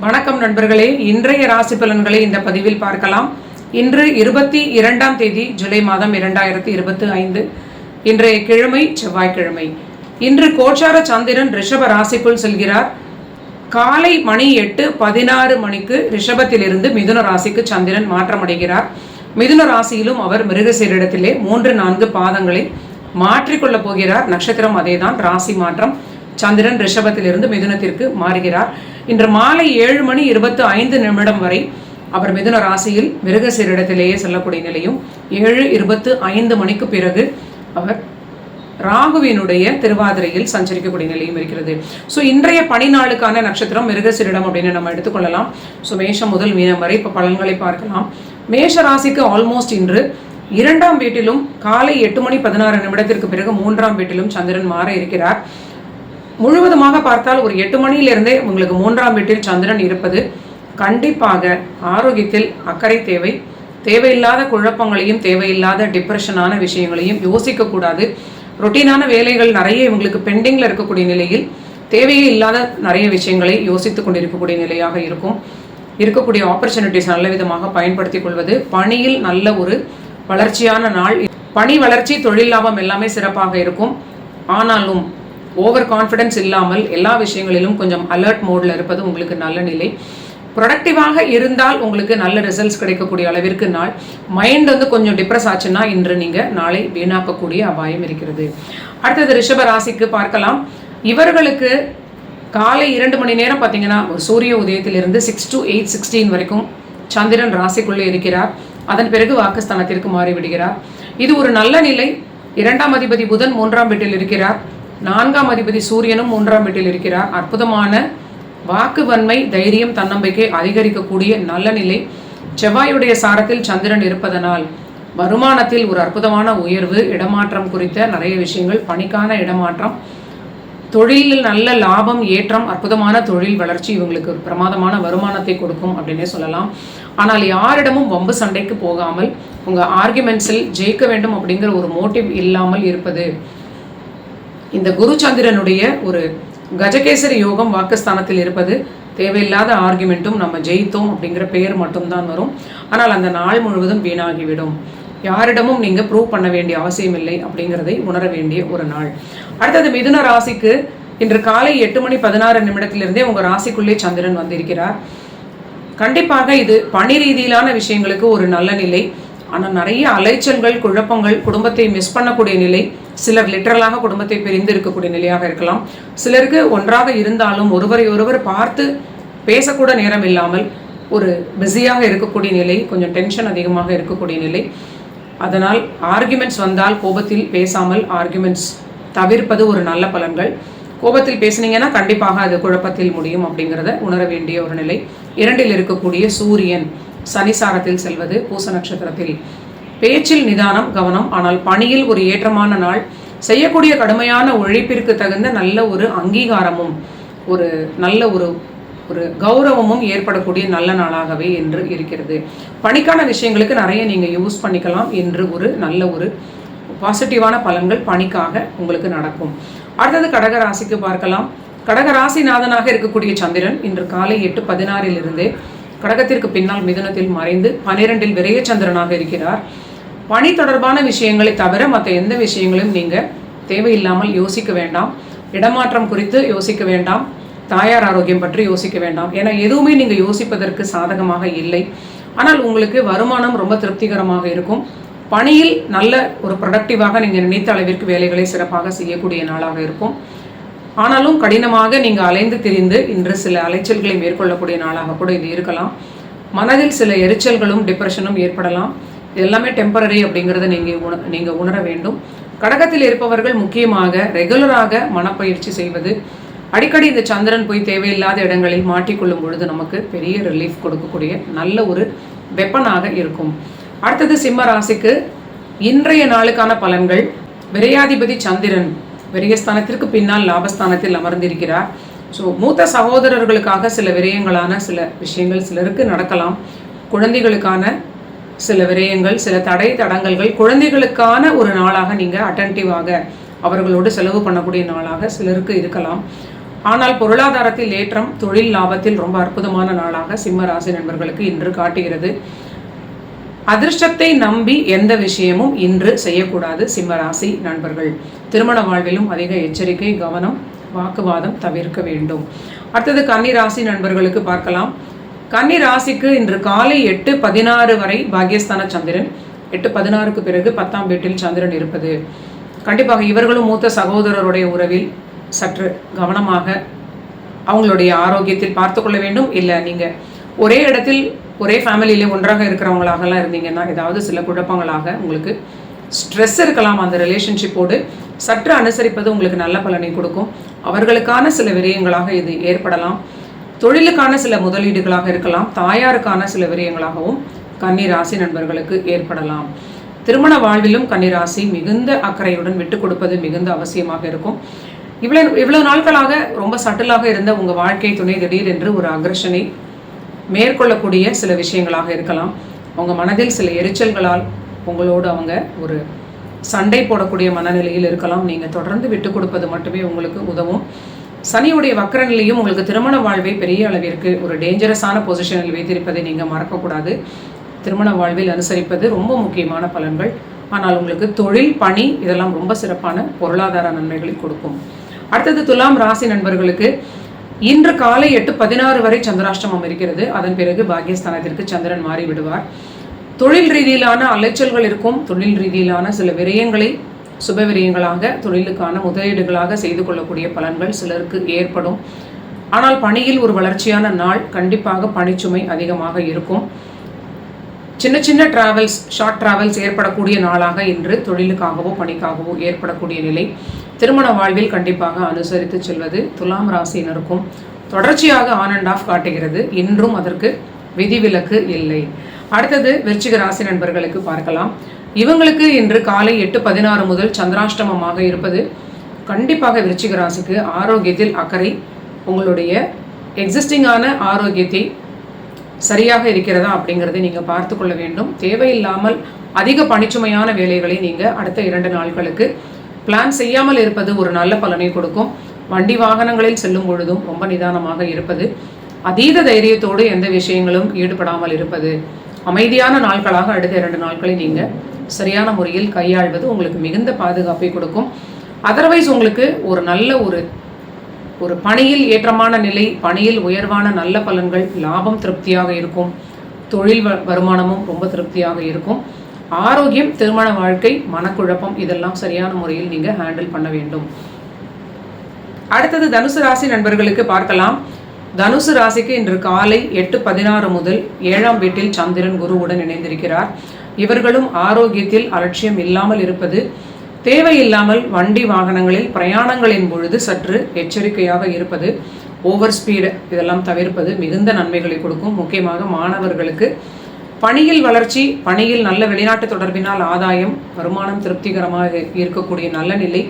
வணக்கம் நண்பர்களே, இன்றைய ராசி பலன்களை இந்த பதிவில் பார்க்கலாம். இன்று 22ஆம் தேதி ஜூலை மாதம் 2025. இன்றைய கிழமை செவ்வாய்க்கிழமை. இன்று கோச்சார சந்திரன் ரிஷப ராசிக்குள் செல்கிறார். காலை மணி 8:16 மணிக்கு ரிஷபத்திலிருந்து மிதுன ராசிக்கு சந்திரன் மாற்றமடைகிறார். மிதுன ராசியிலும் அவர் மிருகசீரிடத்திலே 3-4 பாதங்களை மாற்றிக்கொள்ளப் போகிறார். நட்சத்திரம் அதேதான், ராசி மாற்றம். சந்திரன் ரிஷபத்திலிருந்து மிதுனத்திற்கு மாறுகிறார். இன்று மாலை 7:25 வரை அவர் மிதுன ராசியில் மிருகசீரிடத்திலேயே செல்லக்கூடிய நிலையும், 7:25 மணிக்கு பிறகு அவர் ராகுவினுடைய திருவாதிரையில் சஞ்சரிக்கக்கூடிய நிலையும் இருக்கிறது. ஸோ இன்றைய பனி நாளுக்கான நட்சத்திரம் மிருகசீரிடம் அப்படின்னு நம்ம எடுத்துக்கொள்ளலாம். ஸோ மேஷம் முதல் மீனம் வரை இப்போ பலன்களை பார்க்கலாம். மேஷ ராசிக்கு ஆல்மோஸ்ட் இன்று 2ஆம் வீட்டிலும் காலை 8:16 பிறகு 3ஆம் வீட்டிலும் சந்திரன் மாற இருக்கிறார். முழுவதுமாக பார்த்தால் ஒரு 8 மணியிலிருந்தே உங்களுக்கு 3ஆம் வீட்டில் சந்திரன் இருப்பது கண்டிப்பாக ஆரோக்கியத்தில் அக்கறை தேவை. தேவையில்லாத குழப்பங்களையும் தேவையில்லாத டிப்ரெஷனான விஷயங்களையும் யோசிக்கக்கூடாது. ரொட்டீனான வேலைகள் நிறைய இவங்களுக்கு பெண்டிங்கில் இருக்கக்கூடிய நிலையில் தேவையே இல்லாத நிறைய விஷயங்களை யோசித்து கொண்டிருக்கக்கூடிய நிலையாக இருக்கும். இருக்கக்கூடிய ஆப்பர்ச்சுனிட்டிஸ் நல்ல விதமாக பயன்படுத்தி கொள்வது, பணியில் நல்ல ஒரு வளர்ச்சியான நாள். பணி வளர்ச்சி, தொழில் லாபம் எல்லாமே சிறப்பாக இருக்கும். ஆனாலும் ஓவர் கான்ஃபிடென்ஸ் இல்லாமல் எல்லா விஷயங்களிலும் கொஞ்சம் அலர்ட் மோடில் இருப்பது உங்களுக்கு நல்ல நிலை. ப்ரொடக்டிவாக இருந்தால் உங்களுக்கு நல்ல ரிசல்ட்ஸ் கிடைக்கக்கூடிய அளவிற்கு நாள். மைண்ட் கொஞ்சம் டிப்ரெஸ் ஆச்சுன்னா இன்று நீங்கள் நாளை வீணாக்கக்கூடிய அபாயம் இருக்கிறது. அடுத்தது ரிஷப ராசிக்கு பார்க்கலாம். இவர்களுக்கு காலை 2 மணி நேரம் பார்த்தீங்கன்னா ஒரு சூரிய உதயத்திலிருந்து 6 to 8:16 வரைக்கும் சந்திரன் ராசிக்குள்ளே இருக்கிறார். அதன் பிறகு வாக்குஸ்தானத்திற்கு மாறிவிடுகிறார். இது ஒரு நல்ல நிலை. 2ஆம் அதிபதி புதன் 3ஆம் வீட்டில் இருக்கிறார். 4ஆம் அதிபதி சூரியனும் 3ஆம் வீட்டில் இருக்கிறார். அற்புதமான வாக்கு வன்மை, தைரியம், தன்னம்பிக்கை அதிகரிக்கக்கூடிய நல்ல நிலை. செவ்வாயுடைய சாரத்தில் சந்திரன் இருப்பதனால் வருமானத்தில் ஒரு அற்புதமான உயர்வு, இடமாற்றம் குறித்த நிறைய விஷயங்கள், பணிக்கான இடமாற்றம், தொழிலில் நல்ல லாபம், ஏற்றம், அற்புதமான தொழில் வளர்ச்சி இவங்களுக்கு ஒரு பிரமாதமான வருமானத்தை கொடுக்கும் அப்படின்னே சொல்லலாம். ஆனால் யாரிடமும் வம்பு சண்டைக்கு போகாமல் உங்கள் ஆர்குமெண்ட்ஸில் ஜெயிக்க வேண்டும் அப்படிங்கிற ஒரு மோட்டிவ் இல்லாமல் இருப்பது. இந்த குரு சந்திரனுடைய ஒரு கஜகேசரி யோகம் வாக்குஸ்தானத்தில் இருப்பது, தேவையில்லாத ஆர்குமெண்ட்டும் நம்ம ஜெயித்தோம் அப்படிங்கிற பெயர் மட்டும்தான் வரும். ஆனால் அந்த நாள் முழுவதும் வீணாகிவிடும். யாரிடமும் நீங்கள் ப்ரூவ் பண்ண வேண்டிய அவசியம் இல்லை அப்படிங்கிறதை உணர வேண்டிய ஒரு நாள். அடுத்தது மிதுன ராசிக்கு இன்று காலை 8:16 உங்கள் ராசிக்குள்ளே சந்திரன் வந்திருக்கிறார். கண்டிப்பாக இது பணி ரீதியிலான விஷயங்களுக்கு ஒரு நல்ல நிலை. ஆனால் நிறைய அலைச்சல்கள், குழப்பங்கள், குடும்பத்தை மிஸ் பண்ணக்கூடிய நிலை. சிலர் லிட்டரலாக குடும்பத்தை பிரிந்து இருக்கக்கூடிய நிலையாக இருக்கலாம். சிலருக்கு ஒன்றாக இருந்தாலும் ஒருவரை ஒருவர் பார்த்து பேசக்கூட நேரம் இல்லாமல் ஒரு பிஸியாக இருக்கக்கூடிய நிலை, கொஞ்சம் டென்ஷன் அதிகமாக இருக்கக்கூடிய நிலை. அதனால் ஆர்குமெண்ட்ஸ் வந்தால் கோபத்தில் பேசாமல் ஆர்குமெண்ட்ஸ் தவிர்ப்பது ஒரு நல்ல பலன்கள். கோபத்தில் பேசுனீங்கன்னா கண்டிப்பாக அது குழப்பத்தில் முடியும் அப்படிங்கிறத உணர வேண்டிய ஒரு நிலை. 2இல் இருக்கக்கூடிய சூரியன் சனிசாரத்தில் செல்வது, பூச நட்சத்திரத்தில். பேச்சில் நிதானம், கவனம். ஆனால் பணியில் ஒரு ஏற்றமான நாள். செய்யக்கூடிய கடுமையான உழைப்பிற்கு தகுந்த நல்ல ஒரு அங்கீகாரமும் ஒரு நல்ல ஒரு கௌரவமும் ஏற்படக்கூடிய நல்ல நாளாகவே என்று இருக்கிறது. பணிக்கான விஷயங்களுக்கு நிறைய நீங்கள் யூஸ் பண்ணிக்கலாம். என்று ஒரு நல்ல ஒரு பாசிட்டிவான பலன்கள் பணிக்காக உங்களுக்கு நடக்கும். அடுத்தது கடகராசிக்கு பார்க்கலாம். கடகராசிநாதனாக இருக்கக்கூடிய சந்திரன் இன்று காலை 8:16 கடகத்திற்கு பின்னால் மிதுனத்தில் மறைந்து 12இல் விரைய சந்திரனாக இருக்கிறார். பணி தொடர்பான விஷயங்களை தவிர மற்ற எந்த விஷயங்களையும் நீங்கள் தேவையில்லாமல் யோசிக்க வேண்டாம். இடமாற்றம் குறித்து யோசிக்க வேண்டாம். தாயார் ஆரோக்கியம் பற்றி யோசிக்க வேண்டாம். ஏன்னா எதுவுமே நீங்கள் யோசிப்பதற்கு சாதகமாக இல்லை. ஆனால் உங்களுக்கு வருமானம் ரொம்ப திருப்திகரமாக இருக்கும். பணியில் நல்ல ஒரு ப்ரொடக்டிவாக நீங்கள் நினைத்த அளவிற்கு வேலைகளை சிறப்பாக செய்யக்கூடிய நாளாக இருக்கும். ஆனாலும் கடினமாக நீங்கள் அலைந்து திரிந்து இன்று சில அலைச்சல்களை மேற்கொள்ளக்கூடிய நாளாக கூட இது இருக்கலாம். மனதில் சில எரிச்சல்களும் டிப்ரெஷனும் ஏற்படலாம். எல்லாமே டெம்பரரி அப்படிங்கிறத நீங்கள் உணர வேண்டும். கடகத்தில் இருப்பவர்கள் முக்கியமாக ரெகுலராக மனப்பயிற்சி செய்வது, அடிக்கடி இந்த சந்திரன் போய் தேவையில்லாத இடங்களில் மாட்டிக்கொள்ளும் பொழுது நமக்கு பெரிய ரிலீஃப் கொடுக்கக்கூடிய நல்ல ஒரு வெப்பனாக இருக்கும். அடுத்தது சிம்ம ராசிக்கு இன்றைய நாளுக்கான பலன்கள். விரையாதிபதி சந்திரன் விரயஸ்தானத்திற்கு பின்னால் லாபஸ்தானத்தில் அமர்ந்திருக்கிறார். ஸோ மூத்த சகோதரர்களுக்காக சில விரயங்களான சில விஷயங்கள் சிலருக்கு நடக்கலாம். குழந்தைகளுக்கான சில விரயங்கள், சில தடங்கல்கள், குழந்தைகளுக்கான ஒரு நாளாக நீங்கள் அட்டென்டிவாக அவர்களோடு செலவு பண்ணக்கூடிய நாளாக சிலருக்கு இருக்கலாம். ஆனால் பொருளாதாரத்தில் ஏற்றம், தொழில் லாபத்தில் ரொம்ப அற்புதமான நாளாக சிம்ம ராசி நண்பர்களுக்கு இன்று காட்டுகிறது. அதிர்ஷ்டத்தை நம்பி எந்த விஷயமும் இன்று செய்யக்கூடாது சிம்ம ராசி நண்பர்கள். திருமண வாழ்விலும் அதிக எச்சரிக்கை, கவனம், வாக்குவாதம் தவிர்க்க வேண்டும். அடுத்தது கன்னி ராசி நண்பர்களுக்கு பார்க்கலாம். கன்னி ராசிக்கு இன்று காலை 8:16 வரை பாக்யஸ்தான சந்திரன், 8:16க்கு பிறகு 10ஆம் வீட்டில் சந்திரன் இருப்பது கண்டிப்பாக இவர்களும் மூத்த சகோதரருடைய உறவில் சற்று கவனமாக அவங்களுடைய ஆரோக்கியத்தில் பார்த்து கொள்ள வேண்டும். இல்லை நீங்கள் ஒரே இடத்தில் ஒரே ஃபேமிலியிலே ஒன்றாக இருக்கிறவங்களாகலாம் இருந்தீங்கன்னா ஏதாவது சில குழப்பங்களாக உங்களுக்கு ஸ்ட்ரெஸ் இருக்கலாம். அந்த ரிலேஷன்ஷிப்போடு சற்று அனுசரிப்பது உங்களுக்கு நல்ல பலனை கொடுக்கும். அவர்களுக்கான சில விரயங்களாக இது ஏற்படலாம். தொழிலுக்கான சில முதலீடுகளாக இருக்கலாம். தாயாருக்கான சில விரயங்களாகவும் கன்னி ராசி நண்பர்களுக்கு ஏற்படலாம். திருமண வாழ்விலும் கன்னி ராசி மிகுந்த அக்கறையுடன் விட்டு கொடுப்பது மிகுந்த அவசியமாக இருக்கும். இவ்வளவு நாட்களாக ரொம்ப சட்டிலாக இருந்த உங்கள் வாழ்க்கை துணை திடீரென்று ஒரு அக்ரஷனை மேற்கொள்ளக்கூடிய சில விஷயங்களாக இருக்கலாம். அவங்க மனதில் சில எரிச்சல்களால் உங்களோடு அவங்க ஒரு சண்டை போடக்கூடிய மனநிலையில் இருக்கலாம். நீங்கள் தொடர்ந்து விட்டு கொடுப்பது மட்டுமே உங்களுக்கு உதவும். சனியுடைய வக்கர நிலையும் உங்களுக்கு திருமண வாழ்வை பெரிய அளவிற்கு ஒரு டேஞ்சரஸான பொசிஷனில் வைத்திருப்பதை நீங்கள் மறக்கக்கூடாது. திருமண வாழ்வில் அனுசரிப்பது ரொம்ப முக்கியமான பலன்கள். ஆனால் உங்களுக்கு தொழில், பணி இதெல்லாம் ரொம்ப சிறப்பான பொருளாதார நன்மைகளை கொடுக்கும். அடுத்தது துலாம் ராசி நண்பர்களுக்கு இன்று காலை 8:16 வரை சந்திராஷ்டமம் இருக்கிறது. அதன் பிறகு பாக்யஸ்தானத்திற்கு சந்திரன் மாறி விடுவார். தொழில் ரீதியிலான அலைச்சல்கள் இருக்கும். தொழில் ரீதியிலான சில விரயங்களை சுப விரயங்களாக, தொழிலுக்கான முதலீடுகளாக செய்து கொள்ளக்கூடிய பலன்கள் சிலருக்கு ஏற்படும். ஆனால் பணியில் ஒரு வளர்ச்சியான நாள். கண்டிப்பாக பணிச்சுமை அதிகமாக இருக்கும். சின்ன சின்ன டிராவல்ஸ், ஷார்ட் டிராவல்ஸ் ஏற்படக்கூடிய நாளாக இன்று தொழிலுக்காகவோ பணிக்காகவோ ஏற்படக்கூடிய நிலை. திருமண வாழ்வில் கண்டிப்பாக அனுசரித்து செல்வது துலாம் ராசியினருக்கும் தொடர்ச்சியாக ஆன் அண்ட் ஆஃப் காட்டுகிறது. இன்றும் அதற்கு விதிவிலக்கு இல்லை. அடுத்தது விருச்சிக ராசி நண்பர்களுக்கு பார்க்கலாம். இவங்களுக்கு இன்று காலை 8:16 முதல் சந்திராஷ்டமமாக இருப்பது கண்டிப்பாக விருச்சிக ராசிக்கு ஆரோக்கியத்தில் அக்கறை. உங்களுடைய எக்ஸிஸ்டிங்கான ஆரோக்கியத்தை சரியாக இருக்கிறதா அப்படிங்கிறதை நீங்கள் பார்த்து கொள்ள வேண்டும். தேவையில்லாமல் அதிக பணிச்சுமையான வேலைகளை நீங்கள் அடுத்த 2 நாட்களுக்கு பிளான் செய்யாமல் இருப்பது ஒரு நல்ல பலனை கொடுக்கும். வண்டி வாகனங்களில் செல்லும் பொழுதும் ரொம்ப நிதானமாக இருப்பது, அதீத தைரியத்தோடு எந்த விஷயங்களும் ஈடுபடாமல் இருப்பது, அமைதியான நாட்களாக அடுத்த 2 நாட்களை நீங்கள் சரியான முறையில் கையாள்வது உங்களுக்கு மிகுந்த பாதுகாப்பை கொடுக்கும். அதர்வைஸ் உங்களுக்கு ஒரு நல்ல ஒரு பணியில் ஏற்றமான நிலை, பணியில் உயர்வான நல்ல பலன்கள், லாபம் திருப்தியாக இருக்கும். தொழில் வருமானமும் ரொம்ப திருப்தியாக இருக்கும். ஆரோக்கியம், திருமண வாழ்க்கை, மனக்குழப்பம் இதெல்லாம் சரியான முறையில் நீங்கள் ஹேண்டில் பண்ண வேண்டும். அடுத்தது தனுசு ராசி நண்பர்களுக்கு பார்க்கலாம். தனுசு ராசிக்கு இன்று காலை 8:16 முதல் 7ஆம் வீட்டில் சந்திரன் குருவுடன் இணைந்திருக்கிறார். இவர்களும் ஆரோக்கியத்தில் அலட்சியம் இல்லாமல் இருப்பது, தேவையில்லாமல் வண்டி வாகனங்களில் பிரயாணங்களின் பொழுது சற்று எச்சரிக்கையாக இருப்பது, ஓவர் ஸ்பீடு இதெல்லாம் தவிர்ப்பது மிகுந்த நன்மைகளை கொடுக்கும். முக்கியமாக மாணவர்களுக்கு பணியில் வளர்ச்சி, பணியில் நல்ல வெளிநாட்டு தொடர்பினால் ஆதாயம், வருமானம் திருப்திகரமாக இருக்கக்கூடிய நல்ல நிலை,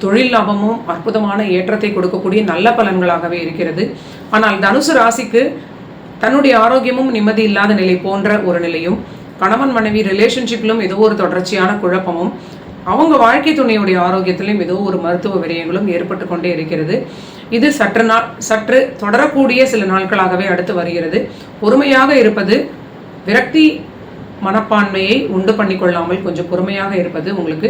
தொழில் லாபமும் அற்புதமான ஏற்றத்தை கொடுக்கக்கூடிய நல்ல பலன்களாகவே இருக்கிறது. ஆனால் தனுசு ராசிக்கு தன்னுடைய ஆரோக்கியமும் நிம்மதி இல்லாத நிலை போன்ற ஒரு நிலையும், கணவன் மனைவி ரிலேஷன்ஷிப்பிலும் ஏதோ ஒரு தொடர்ச்சியான குழப்பமும், அவங்க வாழ்க்கை துணையுடைய ஆரோக்கியத்திலும் ஏதோ ஒரு மருத்துவ விரயங்களும் ஏற்பட்டு கொண்டே இருக்கிறது. இது சற்று தொடரக்கூடிய சில நாட்களாகவே அடுத்து வருகிறது. பொறுமையாக இருப்பது, விரக்தி மனப்பான்மையை உண்டு பண்ணி கொள்ளாமல் கொஞ்சம் பொறுமையாக இருப்பது உங்களுக்கு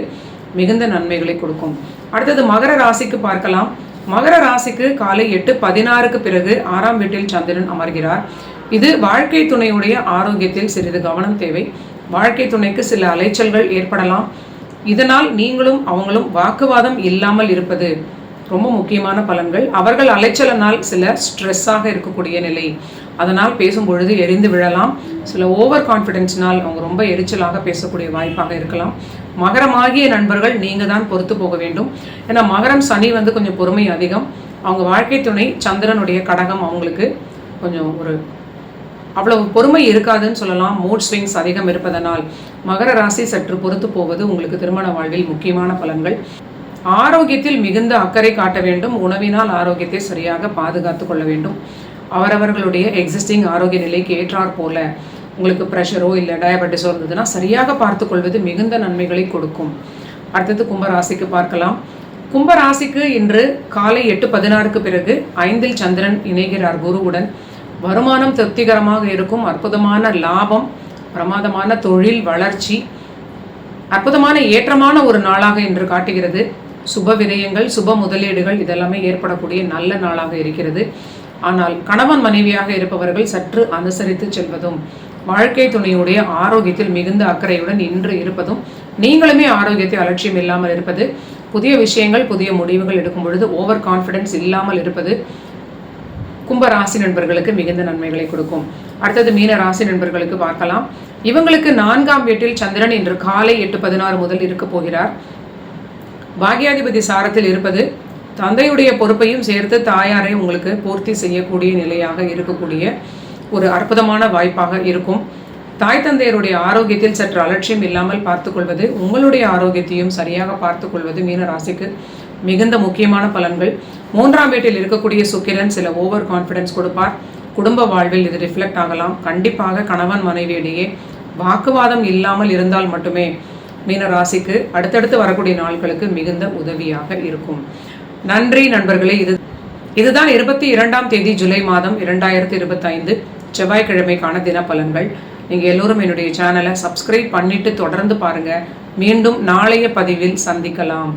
மிகுந்த நன்மைகளை கொடுக்கும். அடுத்தது மகர ராசிக்கு பார்க்கலாம். மகர ராசிக்கு காலை 8:16க்கு பிறகு 6ஆம் வீட்டில் சந்திரன் அமர்கிறார். இது வாழ்க்கை துணையுடைய ஆரோக்கியத்தில் சிறிது கவனம் தேவை. வாழ்க்கை துணைக்கு சில அலைச்சல்கள் ஏற்படலாம். இதனால் நீங்களும் அவங்களும் வாக்குவாதம் இல்லாமல் இருப்பது ரொம்ப முக்கியமான பலன்கள். அவர்கள் அலைச்சலினால் சில ஸ்ட்ரெஸ்ஸாக இருக்கக்கூடிய நிலை, அதனால் பேசும்பொழுது எரிந்து விழலாம். சில ஓவர் கான்ஃபிடென்ஸ்னால் அவங்க ரொம்ப எரிச்சலாக பேசக்கூடிய வாய்ப்பாக இருக்கலாம். மகரமாகிய நண்பர்கள் நீங்கள் தான் பொறுத்து போக வேண்டும். ஏன்னா மகரம் சனி கொஞ்சம் பொறுமை அதிகம். அவங்க வாழ்க்கை துணை சந்திரனுடைய கடகம் அவங்களுக்கு கொஞ்சம் அவ்வளவு பொறுமை இருக்காதுன்னு சொல்லலாம். மூட் ஸ்விங்ஸ் அதிகம் இருப்பதனால் மகர ராசி சற்று பொறுத்து போவது உங்களுக்கு திருமண வாழ்வில் முக்கியமான பலன்கள். ஆரோக்கியத்தில் மிகுந்த அக்கறை காட்ட வேண்டும். உணவினால் ஆரோக்கியத்தை சரியாக பாதுகாத்து கொள்ள வேண்டும். அவரவர்களுடைய எக்ஸிஸ்டிங் ஆரோக்கிய நிலைக்கு ஏற்றாற் போல உங்களுக்கு ப்ரெஷரோ இல்லை டயபெட்டிஸோ இருந்ததுன்னா சரியாக பார்த்து கொள்வது மிகுந்த நன்மைகளை கொடுக்கும். அடுத்தது கும்பராசிக்கு பார்க்கலாம். கும்பராசிக்கு இன்று காலை 8:16 பிறகு 5 சந்திரன் இணைகிறார் குருவுடன். வருமானம் திருப்திகரமாக இருக்கும். அற்புதமான லாபம், பிரமாதமான தொழில் வளர்ச்சி, அற்புதமான ஏற்றமான ஒரு நாளாக இன்று காட்டுகிறது. சுப விரயங்கள், சுப முதலீடுகள் இதெல்லாமே ஏற்படக்கூடிய நல்ல நாளாக இருக்கிறது. ஆனால் கணவன் மனைவியாக இருப்பவர்கள் சற்று அனுசரித்து செல்வதும், வாழ்க்கை துணையுடைய ஆரோக்கியத்தில் மிகுந்த அக்கறையுடன் இன்று இருப்பதும், நீங்களுமே ஆரோக்கியத்தை அலட்சியம் இல்லாமல் இருப்பது, புதிய விஷயங்கள் புதிய முடிவுகள் எடுக்கும் பொழுது ஓவர் கான்ஃபிடன்ஸ் இல்லாமல் இருப்பது கும்பராசி நண்பர்களுக்கு மிகுந்த நன்மைகளை கொடுக்கும். அடுத்தது மீன ராசி நண்பர்களுக்கு பார்க்கலாம். இவங்களுக்கு 4ஆம் வீட்டில் சந்திரன் இன்று காலை 8:16 முதல் இருக்க போகிறார். பாக்யாதிபதி சாரத்தில் இருப்பது தந்தையுடைய பொறுப்பையும் சேர்த்து தாயாரை உங்களுக்கு பூர்த்தி செய்யக்கூடிய நிலையாக இருக்கக்கூடிய ஒரு அற்புதமான வாய்ப்பாக இருக்கும். தாய் தந்தையருடைய ஆரோக்கியத்தில் சற்று அலட்சியம் இல்லாமல் பார்த்துக்கொள்வது, உங்களுடைய ஆரோக்கியத்தையும் சரியாக பார்த்துக்கொள்வது மீன ராசிக்கு மிகுந்த முக்கியமான பலன்கள். 3ஆம் வீட்டில் இருக்கக்கூடிய சுக்கிரன் சில ஓவர் கான்ஃபிடன்ஸ் கொடுப்பார். குடும்ப வாழ்வில் இது ரிஃப்ளெக்ட் ஆகலாம். கண்டிப்பாக கணவன் மனைவியிடையே வாக்குவாதம் இல்லாமல் இருந்தால் மட்டுமே மீன ராசிக்கு அடுத்தடுத்து வரக்கூடிய நாட்களுக்கு மிகுந்த உதவியாக இருக்கும். நன்றி நண்பர்களே. இதுதான் 22ஆம் தேதி ஜூலை மாதம் 2025 செவ்வாய்க்கிழமைக்கான தின பலன்கள். நீங்கள் எல்லோரும் என்னுடைய சேனலை சப்ஸ்கிரைப் பண்ணிட்டு தொடர்ந்து பாருங்க. மீண்டும் நாளைய பதிவில் சந்திக்கலாம்.